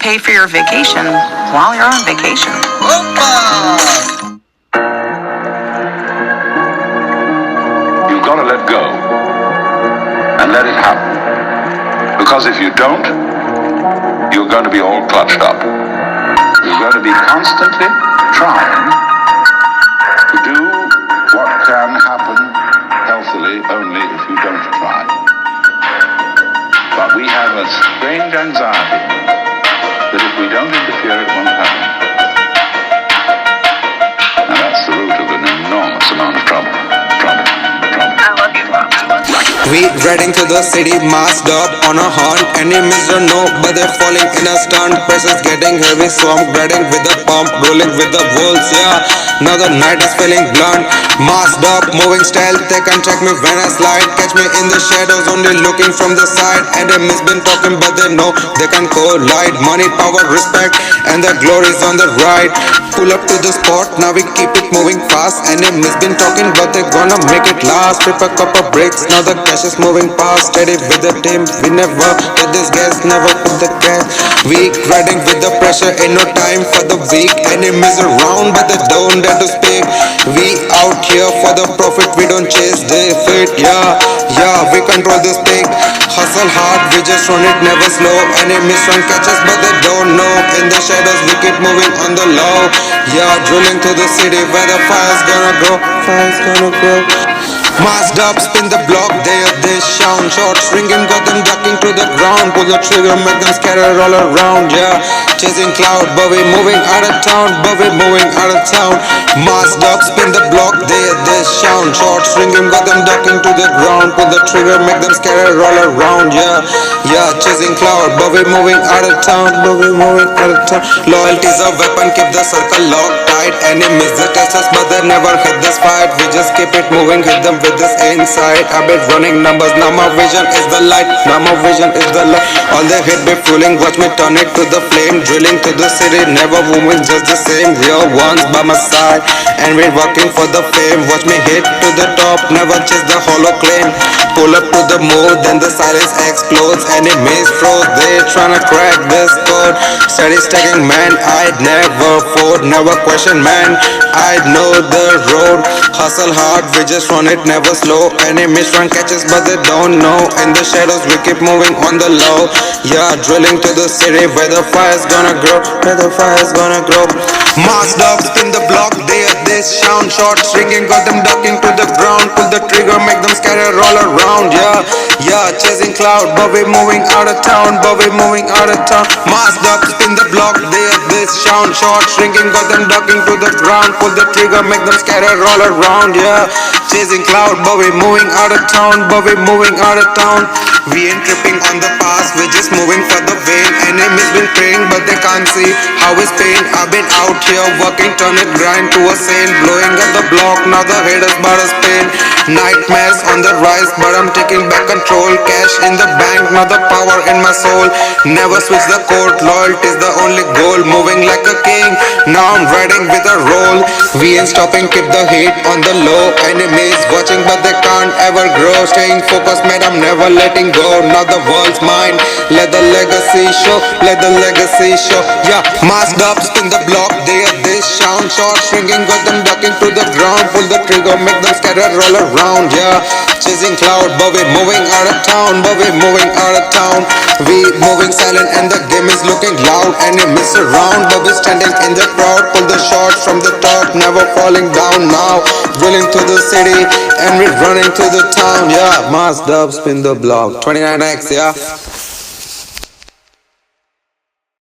Pay for your vacation while you're on vacation. You've got to let go and let it happen. Because if you don't, you're going to be all clutched up. You're going to be constantly trying to do what can happen healthily only if you don't try. But we have a strange anxiety that if we don't interfere, it won't happen. And that's the root of an enormous amount of trouble. I love you, Rob. We riding to the city, masked up on a hunt. Enemies don't know, but they're falling in a stunt. Pressure's getting heavy, so I'm riding with the pump, rolling with the wolves, yeah. Now the night is feeling blunt. Masked up, moving style, they can track me when I slide. Catch me in the shadows, only looking from the side. Enemies been talking, but they know they can collide. Money, power, respect, and the glory's on the right. Pull up to the spot, now we keep it moving fast. Enemies been talking, but they're gonna make it last. Flip a couple bricks, now the cash is moving fast. Steady with the team, we never hit this gas, never put the gas. Weak, riding with the pressure, ain't no time for the weak. Enemies around, but they don't dare to speak. We out here for the profit, we don't chase defeat. Yeah, we control this thing. Hustle hard, we just run it, never slow. Enemies trying catch us, but they don't know. In the shadows, we keep moving on the low. Yeah, drilling to the city where the fire's gonna grow. Masked up, spin the block, they sound. Shots ringing, got them ducking to the ground. Pull the trigger, make them scatter all around, yeah. Chasing cloud, but we moving out of town, Masked up, spin the block, they sound. Shots ringing, got them ducking to the ground. Pull the trigger, make them scatter all around, yeah. Chasing cloud, but we moving out of town, Loyalty's a weapon, keep the circle locked tight. Enemies that test us, but they never hit this fight. We just keep it moving, hit them with this insight. I've been running numbers, now my vision is the light. All they hit me fooling, watch me turn it to the flame. Drilling to the city, never moving, just the same. Real ones by my side, and we're working for the fame. Watch me hit to the top, never chase the hollow claim. Pull up to the mood, then the silence explodes. Enemies froze, they tryna crack this code. Steady stacking, man, I'd never fold. Never question, man, I'd know the road. Hustle hard, we just run it, never slow. Enemies trying catches, but they don't know. In the shadows, we keep moving on the low. Yeah, drilling to the city where the fire's gonna grow. Masked up, spin the block, they sound. Shots ringing, got them ducking to the ground. Pull the trigger, make them scatter all around, yeah. Chasing cloud, but we're moving out of town, Masked up, spin the block, they sound. Shots ringing, got them ducking to the ground. Pull the trigger, make them scatter all around, yeah. Chasing cloud, but we're moving out of town, We ain't tripping on the past, we're just moving for the vein. Enemies been praying, but they can't see how it's pain. I've been out here working, turn it grind to a saint. Blowing up the block, now the haters but us pain. Nightmares on the rise, but I'm taking back control. Cash in the bank, now the power in my soul. Never switch the code, loyalty's the only goal. Moving like a king, now I'm riding with a roll. We ain't stopping, keep the heat on the low. Enemies watching, but they can't ever grow. Staying focused, man, I'm never letting go. Now the world's mine, let the legacy show. Yeah, masked up, spin the block, they sound. Shots ringing, got them ducking to the ground. Pull the trigger, make them scatter all around, yeah. Chasing cloud, but we're moving out of town, We moving silent and the game is looking loud. Enemies around, but we're standing in the crowd. Pull the shots from the top, never falling down now. Drilling to the city and we're running to the town, yeah. Masked up, spin the block, 29X, yeah.